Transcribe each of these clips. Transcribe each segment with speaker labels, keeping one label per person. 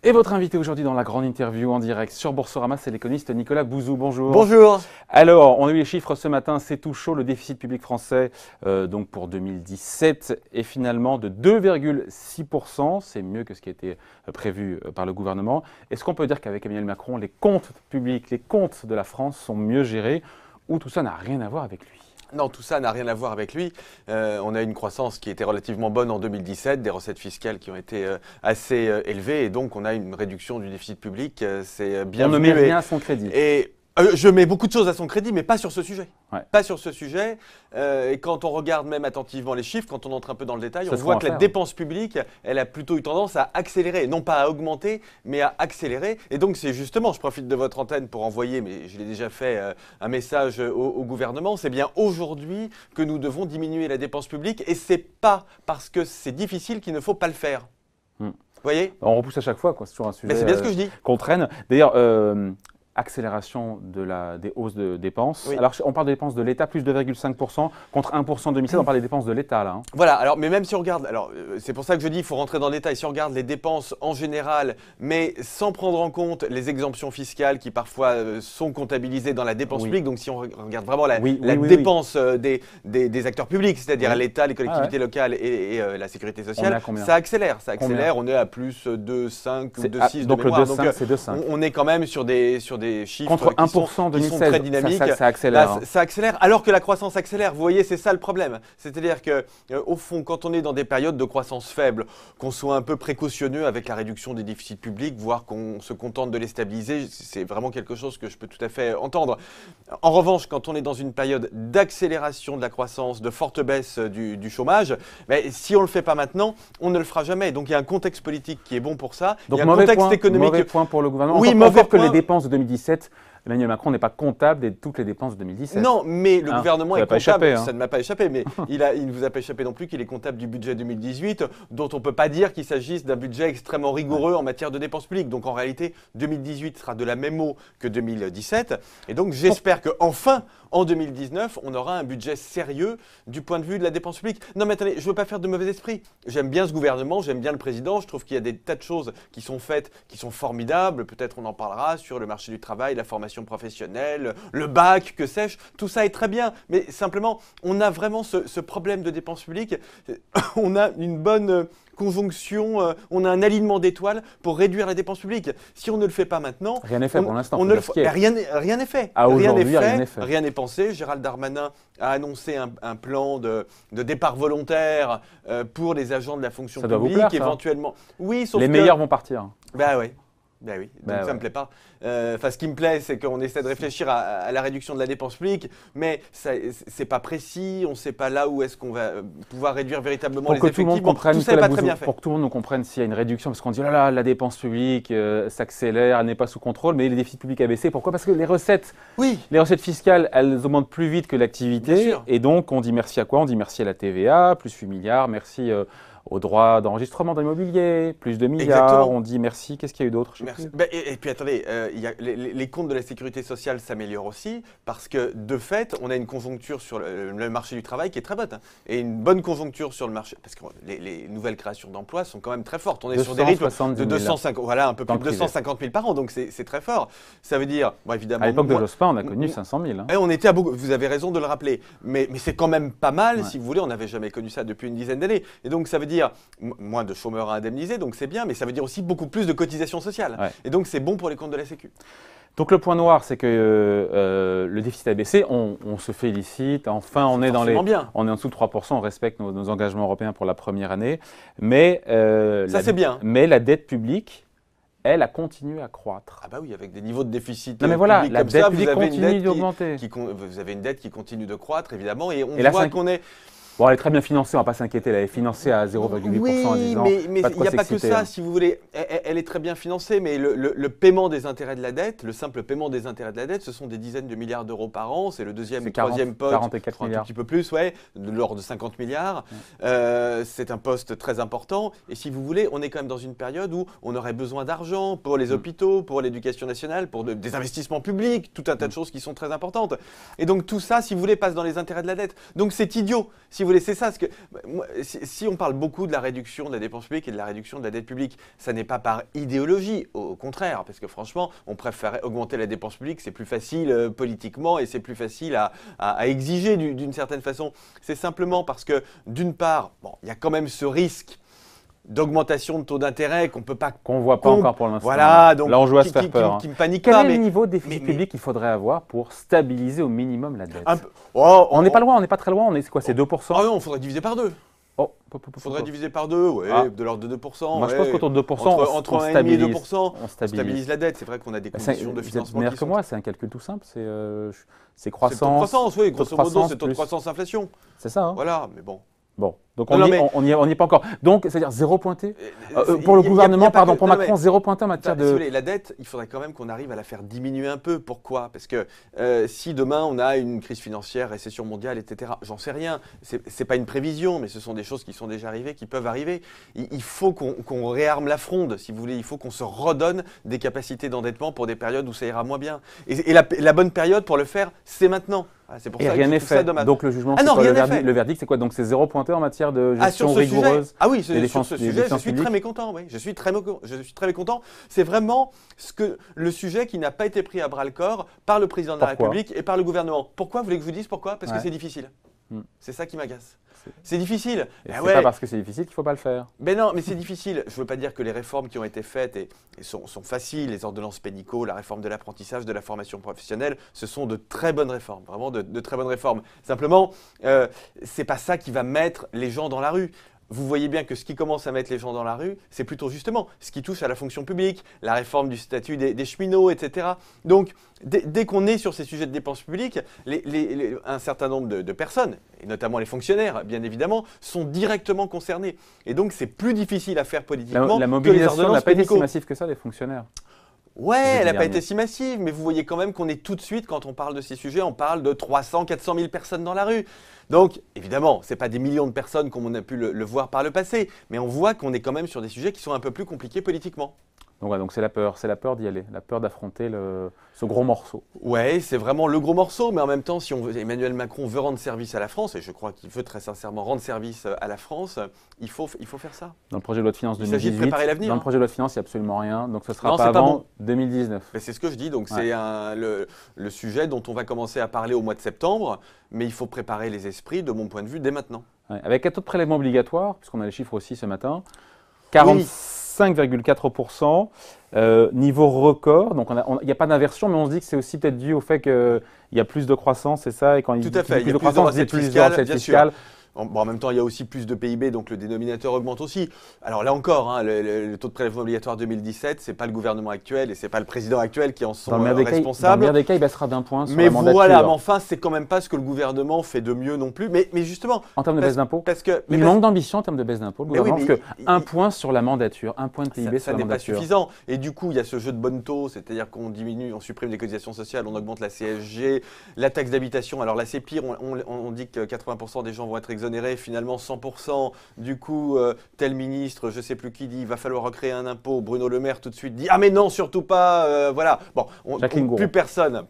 Speaker 1: Et votre invité aujourd'hui dans la grande interview en direct sur Boursorama, c'est l'économiste Nicolas Bouzou. Bonjour.
Speaker 2: Bonjour.
Speaker 1: Alors, on a eu les chiffres ce matin, c'est tout chaud. Le déficit public français, donc pour 2017, est finalement de 2,6%. C'est mieux que ce qui a été prévu par le gouvernement. Est-ce qu'on peut dire qu'avec Emmanuel Macron, les comptes publics, les comptes de la France sont mieux gérés ou tout ça n'a rien à voir avec lui ?
Speaker 2: Non, tout ça n'a rien à voir avec lui. On a une croissance qui était relativement bonne en 2017, des recettes fiscales qui ont été assez élevées et donc on a une réduction du déficit public. C'est bien.
Speaker 1: On ne met rien à son crédit.
Speaker 2: Je mets beaucoup de choses à son crédit, mais pas sur ce sujet.
Speaker 1: Ouais.
Speaker 2: Pas sur ce sujet. Et quand on regarde même attentivement les chiffres, quand on entre un peu dans le détail, on voit que la dépense publique, elle a plutôt eu tendance à accélérer. Non pas à augmenter, mais à accélérer. Et donc c'est justement, je profite de votre antenne pour envoyer, mais je l'ai déjà fait, un message au gouvernement. C'est bien aujourd'hui que nous devons diminuer la dépense publique. Et c'est pas parce que c'est difficile qu'il ne faut pas le faire. Vous voyez ?
Speaker 1: On repousse à chaque fois, quoi. C'est toujours un sujet
Speaker 2: c'est bien ce que je dis.
Speaker 1: qu'on traîne. D'ailleurs, accélération des hausses de dépenses.
Speaker 2: Oui.
Speaker 1: Alors, on parle des dépenses de l'État, plus 2,5% contre 1% en 2007. On parle des dépenses de l'État, là.
Speaker 2: Voilà, alors, mais même si on regarde, alors c'est pour ça que je dis qu'il faut rentrer dans le détail, si on regarde les dépenses en général, mais sans prendre en compte les exemptions fiscales qui parfois sont comptabilisées dans la dépense publique, donc si on regarde vraiment la dépense des acteurs publics, c'est-à-dire l'État, les collectivités locales et la sécurité sociale, ça accélère. On est à plus de 5 ou de 6
Speaker 1: donc
Speaker 2: de mémoire.
Speaker 1: Donc le 2,5, c'est 2,5.
Speaker 2: On est quand même sur des chiffres
Speaker 1: contre 1% en 2016, qui sont très dynamiques. Ça accélère.
Speaker 2: Là, ça accélère, alors que la croissance accélère. Vous voyez, c'est ça le problème. C'est-à-dire que, au fond, quand on est dans des périodes de croissance faible, qu'on soit un peu précautionneux avec la réduction des déficits publics, voire qu'on se contente de les stabiliser, c'est vraiment quelque chose que je peux tout à fait entendre. En revanche, quand on est dans une période d'accélération de la croissance, de forte baisse du chômage, si on ne le fait pas maintenant, on ne le fera jamais. Donc il y a un contexte politique qui est bon pour ça.
Speaker 1: Donc
Speaker 2: il y a un contexte économique.
Speaker 1: Mauvais point pour le gouvernement.
Speaker 2: Oui,
Speaker 1: encore que les dépenses de 2017, Emmanuel Macron n'est pas comptable de toutes les dépenses de 2017.
Speaker 2: Non, mais le gouvernement est comptable.
Speaker 1: Ça
Speaker 2: ne m'a pas échappé, mais il ne vous a pas échappé non plus qu'il est comptable du budget 2018, dont on ne peut pas dire qu'il s'agisse d'un budget extrêmement rigoureux en matière de dépenses publiques. Donc en réalité, 2018 sera de la même eau que 2017. Et donc j'espère qu'enfin, en 2019, on aura un budget sérieux du point de vue de la dépense publique. Non mais attendez, je ne veux pas faire de mauvais esprit. J'aime bien ce gouvernement, j'aime bien le président. Je trouve qu'il y a des tas de choses qui sont faites, qui sont formidables. Peut-être on en parlera sur le marché du travail, la formation professionnelle, le bac, que sais-je. Tout ça est très bien. Mais simplement, on a vraiment ce problème de dépense publique. On a une bonne conjonction, on a un alignement d'étoiles pour réduire la dépense publique. Si on ne le fait pas maintenant,
Speaker 1: rien n'est fait pour l'instant.
Speaker 2: Rien n'est fait. Rien n'est pensé. Gérald Darmanin a annoncé un plan de départ volontaire pour les agents de la fonction publique.
Speaker 1: Doit vous plaire,
Speaker 2: éventuellement. Oui, sauf
Speaker 1: les meilleurs vont partir.
Speaker 2: Oui. Donc ça me plaît pas. Ce qui me plaît, c'est qu'on essaie de réfléchir à la réduction de la dépense publique, mais c'est pas précis, on ne sait pas là où est-ce qu'on va pouvoir réduire véritablement les effectifs.
Speaker 1: Tout ça n'est pas très bien fait. Pour que tout le monde nous comprenne s'il y a une réduction, parce qu'on dit la dépense publique s'accélère, elle n'est pas sous contrôle, mais les déficits publics a baissé. Pourquoi ? Parce que les recettes fiscales, elles augmentent plus vite que l'activité, et donc on dit merci à quoi ? On dit merci à la TVA, plus 8 milliards, merci au droit d'enregistrement dans l'immobilier, plus de milliards. Exactement. On dit merci. Qu'est-ce qu'il y a eu d'autre ?
Speaker 2: Et puis attendez, les comptes de la sécurité sociale s'améliorent aussi parce que de fait, on a une conjoncture sur le marché du travail qui est très bonne et une bonne conjoncture sur le marché parce que les nouvelles créations d'emplois sont quand même très fortes. On est sur des rythmes de 250, un peu plus de 250 000 par an, donc c'est très fort. Ça veut dire, évidemment.
Speaker 1: À l'époque de Jospin, on a connu 500 000.
Speaker 2: Et on était à beaucoup. Vous avez raison de le rappeler, mais c'est quand même pas mal. Si vous voulez, on n'avait jamais connu ça depuis une dizaine d'années. Et donc ça veut dire moins de chômeurs à indemniser, donc c'est bien, mais ça veut dire aussi beaucoup plus de cotisations sociales. Et donc c'est bon pour les comptes de la Sécu.
Speaker 1: Donc le point noir, c'est que le déficit a baissé, on se félicite, enfin on est en dessous de 3%, on respecte nos engagements européens pour la première année, mais,
Speaker 2: c'est bien.
Speaker 1: Mais la dette publique, elle a continué à croître.
Speaker 2: Ah bah oui, avec des niveaux de déficit
Speaker 1: public la dette publique continue d'augmenter.
Speaker 2: Vous avez une dette qui continue de croître, évidemment, et on voit qu'on est...
Speaker 1: Bon, elle est très bien financée, on ne va pas s'inquiéter, elle est financée à 0,8% en 10 ans.
Speaker 2: Mais il n'y a pas que ça, si vous voulez. Elle est très bien financée, mais le paiement des intérêts de la dette, le simple paiement des intérêts de la dette, ce sont des dizaines de milliards d'euros par an. C'est le deuxième ou troisième poste.
Speaker 1: 44 milliards.
Speaker 2: Un petit peu plus, de l'ordre de 50 milliards. C'est un poste très important. Et si vous voulez, on est quand même dans une période où on aurait besoin d'argent pour les hôpitaux, pour l'éducation nationale, pour des investissements publics, tout un tas de choses qui sont très importantes. Et donc tout ça, si vous voulez, passe dans les intérêts de la dette. Donc c'est idiot, si vous voulez, c'est ça. Parce que, moi, si on parle beaucoup de la réduction de la dépense publique et de la réduction de la dette publique, ça n'est pas par idéologie, au contraire, parce que franchement, on préfère augmenter la dépense publique, c'est plus facile politiquement et c'est plus facile à exiger d'une certaine façon. C'est simplement parce que, d'une part, bon, il y a quand même ce risque d'augmentation de taux d'intérêt
Speaker 1: qu'on voit pas encore pour l'instant.
Speaker 2: Voilà, donc
Speaker 1: là on joue à se faire peur.
Speaker 2: Qui me panique
Speaker 1: Quel
Speaker 2: pas.
Speaker 1: est le niveau de déficit public qu'il faudrait avoir pour stabiliser au minimum la dette?
Speaker 2: On
Speaker 1: n'est pas loin, on n'est pas très loin. C'est quoi, c'est 2%?
Speaker 2: Ah non, il faudrait diviser par 2. Il faudrait diviser par 2, de l'ordre de 2%.
Speaker 1: Moi, je pense qu'autour de 2%,
Speaker 2: entre 1,5 et 2%, on stabilise la dette. C'est vrai qu'on a des conditions de financement.
Speaker 1: Vous êtes meilleur que moi, c'est un calcul tout simple. C'est croissance.
Speaker 2: C'est taux de croissance, oui, grosso modo, c'est taux de croissance-inflation.
Speaker 1: C'est ça.
Speaker 2: Voilà, mais bon.
Speaker 1: Bon, donc on n'y est pas encore. Donc, c'est-à-dire zéro pointé pour le gouvernement, pardon, pour Macron, zéro pointé en matière de…
Speaker 2: La dette, il faudrait quand même qu'on arrive à la faire diminuer un peu. Pourquoi? Parce que si demain on a une crise financière, récession mondiale, etc., j'en sais rien. C'est pas une prévision, mais ce sont des choses qui sont déjà arrivées, qui peuvent arriver. Il faut qu'on réarme la fronde, si vous voulez. Il faut qu'on se redonne des capacités d'endettement pour des périodes où ça ira moins bien. Et la bonne période pour le faire, c'est maintenant. C'est pour
Speaker 1: et
Speaker 2: ça
Speaker 1: rien n'est fait. Donc le jugement, le verdict, c'est quoi? Donc c'est zéro pointé en matière de gestion rigoureuse.
Speaker 2: Oui, sur ce sujet, je suis très mécontent. Oui. Je suis très mécontent. C'est vraiment le sujet qui n'a pas été pris à bras le corps par le président de la République et par le gouvernement. Pourquoi? Vous voulez que je vous dise pourquoi? Parce que c'est difficile. C'est ça qui m'agace. C'est difficile.
Speaker 1: C'est pas parce que c'est difficile qu'il ne faut pas le faire.
Speaker 2: Mais non, mais c'est difficile. Je ne veux pas dire que les réformes qui ont été faites sont faciles. Les ordonnances pénicaux, la réforme de l'apprentissage, de la formation professionnelle, ce sont de très bonnes réformes. Vraiment de très bonnes réformes. Simplement, c'est pas ça qui va mettre les gens dans la rue. Vous voyez bien que ce qui commence à mettre les gens dans la rue, c'est plutôt justement ce qui touche à la fonction publique, la réforme du statut des cheminots, etc. Donc, dès qu'on est sur ces sujets de dépenses publiques, un certain nombre de personnes, et notamment les fonctionnaires, bien évidemment, sont directement concernés. Et donc, c'est plus difficile à faire politiquement.
Speaker 1: La mobilisation n'a pas été si massive que ça des fonctionnaires.
Speaker 2: Ouais, elle n'a pas été si massive, mais vous voyez quand même qu'on est tout de suite, quand on parle de ces sujets, on parle de 300, 400 000 personnes dans la rue. Donc, évidemment, ce n'est pas des millions de personnes comme on a pu le voir par le passé, mais on voit qu'on est quand même sur des sujets qui sont un peu plus compliqués politiquement.
Speaker 1: Donc c'est la peur d'y aller, la peur d'affronter ce gros morceau.
Speaker 2: Ouais, c'est vraiment le gros morceau, mais en même temps, si Emmanuel Macron veut rendre service à la France, et je crois qu'il veut très sincèrement rendre service à la France, il faut faire ça.
Speaker 1: Dans le projet de loi de finances 2018,
Speaker 2: il s'agit de préparer l'avenir.
Speaker 1: Dans le projet de loi de finances, il n'y a absolument rien, donc ce sera pas avant 2019.
Speaker 2: C'est ce que je dis, donc c'est le sujet dont on va commencer à parler au mois de septembre, mais il faut préparer les esprits, de mon point de vue, dès maintenant.
Speaker 1: Ouais, avec un taux de prélèvement obligatoire, puisqu'on a les chiffres aussi ce matin, 45,4%, niveau record. Donc il n'y a pas d'inversion, mais on se dit que c'est aussi peut-être dû au fait qu'il y a plus de croissance, c'est ça? Et quand
Speaker 2: tout à fait, il y a plus de recettes fiscales. Bon, en même temps, il y a aussi plus de PIB, donc le dénominateur augmente aussi. Alors là encore, le taux de prélèvement obligatoire 2017, ce n'est pas le gouvernement actuel et ce n'est pas le président actuel qui en sont responsables. Dans le
Speaker 1: meilleur des cas, il baissera d'un point sur
Speaker 2: la
Speaker 1: mandature.
Speaker 2: Voilà, mais enfin, c'est quand même pas ce que le gouvernement fait de mieux non plus. Mais justement…
Speaker 1: En termes de baisse d'impôts, il manque d'ambition en termes de baisse d'impôts, le gouvernement, parce qu'un point sur la mandature, un point de PIB sur la mandature.
Speaker 2: Ça n'est pas suffisant. Et du coup, il y a ce jeu de bonne taux, c'est-à-dire qu'on diminue, on supprime les cotisations sociales, on augmente la CSG, la taxe d'habitation. Alors là, c'est pire, on dit que 80% des gens vont être exonérés, finalement 100%, du coup, tel ministre, je ne sais plus qui dit, il va falloir recréer un impôt. Bruno Le Maire tout de suite dit, ah mais non, surtout pas, voilà. Bon, plus personne,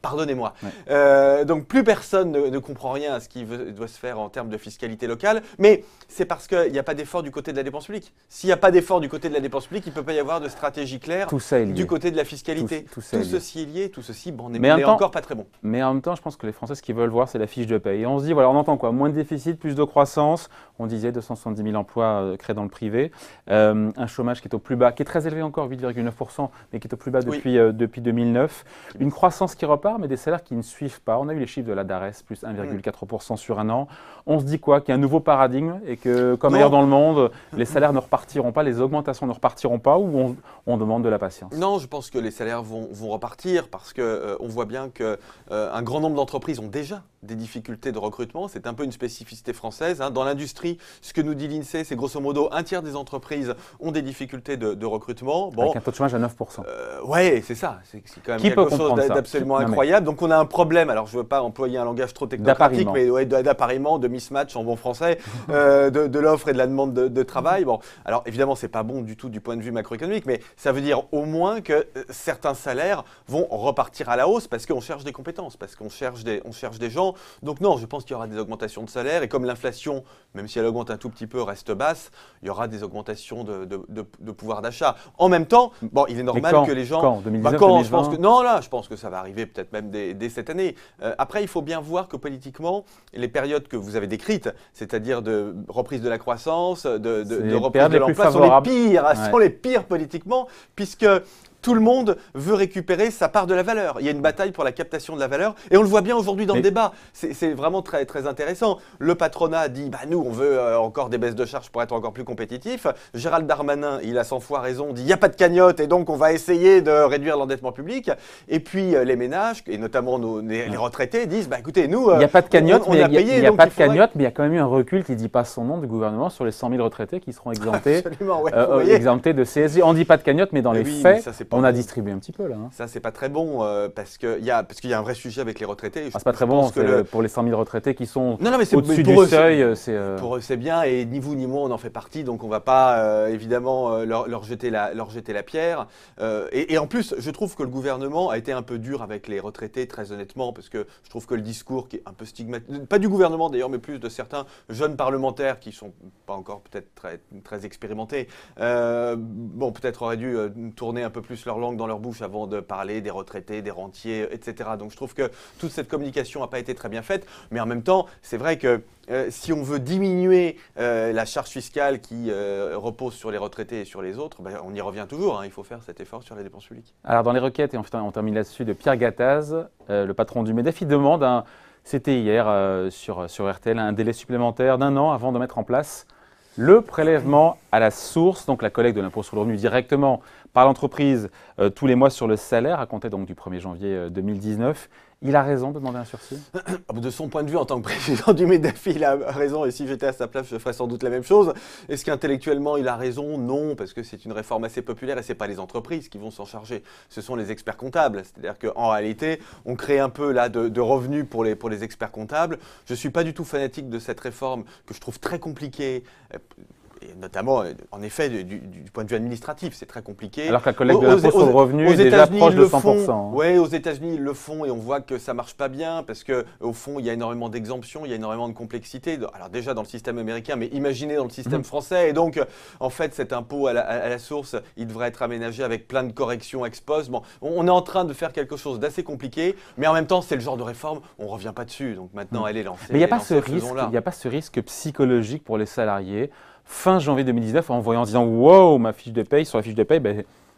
Speaker 2: pardonnez-moi. Ouais. Donc plus personne ne comprend rien à ce qui doit se faire en termes de fiscalité locale, mais c'est parce qu'il n'y a pas d'effort du côté de la dépense publique. S'il n'y a pas d'effort du côté de la dépense publique, il ne peut pas y avoir de stratégie claire du côté de la fiscalité. Tout ceci est lié, tout ceci, bon, on n'est encore pas très bon.
Speaker 1: Mais en même temps, je pense que les Français, ce qu'ils veulent voir, c'est la fiche de paye. Et on se dit, voilà, on entend quoi? Moins de déficit, plus de croissance. On disait 270 000 emplois créés dans le privé. Un chômage qui est au plus bas, qui est très élevé encore, 8,9%, mais qui est au plus bas depuis 2009. Une croissance qui repart, mais des salaires qui ne suivent pas. On a eu les chiffres de la DARES, plus 1,4% sur un an. On se dit quoi? Qu'il y a un nouveau paradigme et que, comme ailleurs dans le monde, les salaires ne repartiront pas, les augmentations ne repartiront pas, ou on demande de la patience?
Speaker 2: Non, je pense que les salaires vont repartir parce qu'on voit bien qu'un grand nombre d'entreprises ont déjà des difficultés de recrutement. C'est un peu une spécificité française. Dans l'industrie, ce que nous dit l'INSEE, c'est grosso modo un tiers des entreprises ont des difficultés de recrutement.
Speaker 1: Bon, avec un taux de chômage à 9%.
Speaker 2: Oui, c'est ça. C'est quand même quelque chose d'absolument incroyable. Donc on a un problème, alors je ne veux pas employer un langage trop technocratique, mais ouais, d'appariement, de mismatch en bon français, de l'offre et de la demande de travail. Bon, alors évidemment, ce n'est pas bon du tout du point de vue macroéconomique, mais ça veut dire au moins que certains salaires vont repartir à la hausse parce qu'on cherche des compétences, parce qu'on cherche des gens. Donc non, je pense qu'il y aura des augmentations de salaire et comme l'inflation, même si elle augmente un tout petit peu, reste basse, il y aura des augmentations de pouvoir d'achat. En même temps, bon, il est normal que les gens…
Speaker 1: Quand 2019, 2020
Speaker 2: je pense que, non, là, je pense que ça va arriver peut-être même dès cette année. Après, il faut bien voir que politiquement, les périodes que vous avez décrites, c'est-à-dire de reprise de la croissance, de reprise de l'emploi, sont les pires politiquement, puisque tout le monde veut récupérer sa part de la valeur. Il y a une bataille pour la captation de la valeur et on le voit bien aujourd'hui dans le débat. C'est vraiment très, très intéressant. Le patronat dit « nous, on veut encore des baisses de charges pour être encore plus compétitifs ». Gérald Darmanin, il a 100 fois raison, dit « il n'y a pas de cagnotte et donc on va essayer de réduire l'endettement public ». Et puis les ménages, et notamment les retraités, disent « écoutez, nous,
Speaker 1: il n'y a pas de cagnotte,
Speaker 2: on a payé,
Speaker 1: il n'y a pas de cagnotte, mais il y a quand même eu un recul qui ne dit pas son nom du gouvernement sur les 100 000 retraités qui seront exemptés, exemptés de CSG. On ne dit pas de cagnotte, mais dans les faits… On a distribué un petit peu là. Hein.
Speaker 2: Ça, c'est pas très bon parce qu'il y a un vrai sujet avec les retraités.
Speaker 1: C'est pas très bon pour les 100 000 retraités qui sont au-dessus du seuil.
Speaker 2: Pour eux, c'est bien et ni vous ni moi, on en fait partie. Donc, on ne va pas évidemment leur jeter la pierre. Et en plus, je trouve que le gouvernement a été un peu dur avec les retraités, très honnêtement, parce que je trouve que le discours qui est un peu stigmatisé, pas du gouvernement d'ailleurs, mais plus de certains jeunes parlementaires qui ne sont pas encore peut-être très expérimentés, peut-être auraient dû tourner un peu plus leur langue dans leur bouche avant de parler des retraités, des rentiers, etc. Donc je trouve que toute cette communication n'a pas été très bien faite, mais en même temps, c'est vrai que si on veut diminuer la charge fiscale qui repose sur les retraités et sur les autres, on y revient toujours, hein, il faut faire cet effort sur les dépenses publiques.
Speaker 1: Alors dans les requêtes, et on termine là-dessus, de Pierre Gattaz, le patron du MEDEF, il demande, c'était hier sur RTL, un délai supplémentaire d'1 an avant de mettre en place le prélèvement à la source, donc la collecte de l'impôt sur le revenu directement par l'entreprise tous les mois sur le salaire, à compter donc du 1er janvier 2019. Il a raison de demander un sursis?
Speaker 2: De son point de vue, en tant que président du MEDEF, il a raison. Et si j'étais à sa place, je ferais sans doute la même chose. Est-ce qu'intellectuellement, il a raison? Non, parce que c'est une réforme assez populaire et ce n'est pas les entreprises qui vont s'en charger. Ce sont les experts comptables. C'est-à-dire qu'en réalité, on crée un peu là de revenus pour les experts comptables. Je ne suis pas du tout fanatique de cette réforme que je trouve très compliquée. Et notamment, en effet, du point de vue administratif, c'est très compliqué.
Speaker 1: Alors que la collecte de l'impôt sur le revenu est déjà proche de 100%.
Speaker 2: Oui, aux États-Unis, ils le font et on voit que ça ne marche pas bien parce qu'au fond, il y a énormément d'exemptions, il y a énormément de complexité. Alors déjà dans le système américain, mais imaginez dans le système français. Et donc, en fait, cet impôt à la source, il devrait être aménagé avec plein de corrections ex post. Bon, on est en train de faire quelque chose d'assez compliqué, mais en même temps, c'est le genre de réforme, on ne revient pas dessus. Donc maintenant, elle est lancée.
Speaker 1: Mais il n'y a pas ce risque psychologique pour les salariés fin janvier 2019 en voyant, en disant « Wow, ma fiche de paye, sur la fiche de paye,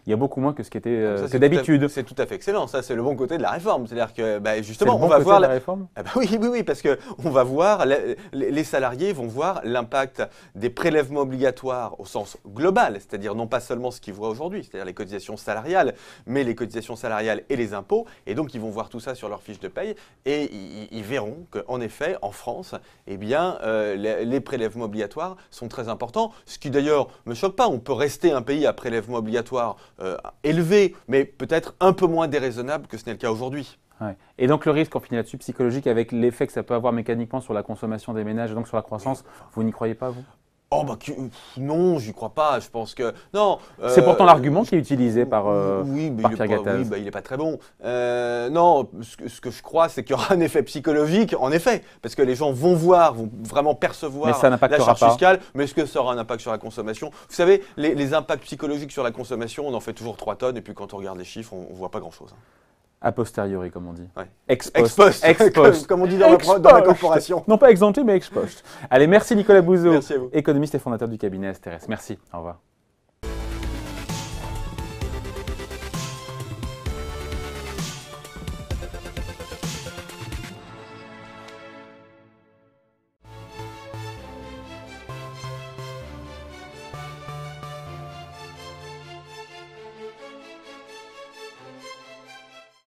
Speaker 1: il y a beaucoup moins que ce qui était d'habitude. »
Speaker 2: C'est tout à fait excellent, ça c'est le bon côté de la réforme. C'est-à-dire que justement,
Speaker 1: on va voir la réforme.
Speaker 2: Oui, parce qu'on va voir, les salariés vont voir l'impact des prélèvements obligatoires au sens global, c'est-à-dire non pas seulement ce qu'ils voient aujourd'hui, c'est-à-dire les cotisations salariales, mais les cotisations salariales et les impôts. Et donc ils vont voir tout ça sur leur fiche de paye et ils verront qu'en effet, en France, les prélèvements obligatoires sont très importants. Ce qui d'ailleurs ne me choque pas, on peut rester un pays à prélèvements obligatoires élevé, mais peut-être un peu moins déraisonnable que ce n'est le cas aujourd'hui.
Speaker 1: Ouais. Et donc le risque, on finit là-dessus, psychologique, avec l'effet que ça peut avoir mécaniquement sur la consommation des ménages et donc sur la croissance, vous n'y croyez pas, vous?
Speaker 2: Non, j'y crois pas. Je pense que non.
Speaker 1: C'est pourtant l'argument qui est utilisé par Pierre Gattaz.
Speaker 2: Il n'est pas très bon. Non, ce que je crois, c'est qu'il y aura un effet psychologique, en effet, parce que les gens vont vraiment percevoir la charge fiscale. Mais est-ce que ça aura un impact sur la consommation? Vous savez, les impacts psychologiques sur la consommation, on en fait toujours 3 tonnes, et puis quand on regarde les chiffres, on voit pas grand-chose.
Speaker 1: A posteriori, comme on dit.
Speaker 2: Ouais.
Speaker 1: Ex post.
Speaker 2: Comme on dit dans la corporation.
Speaker 1: Non pas exempté, mais ex post. Allez, merci Nicolas Bouzeau,
Speaker 2: merci à vous.
Speaker 1: Économiste et fondateur du cabinet Asteres. Merci, au revoir.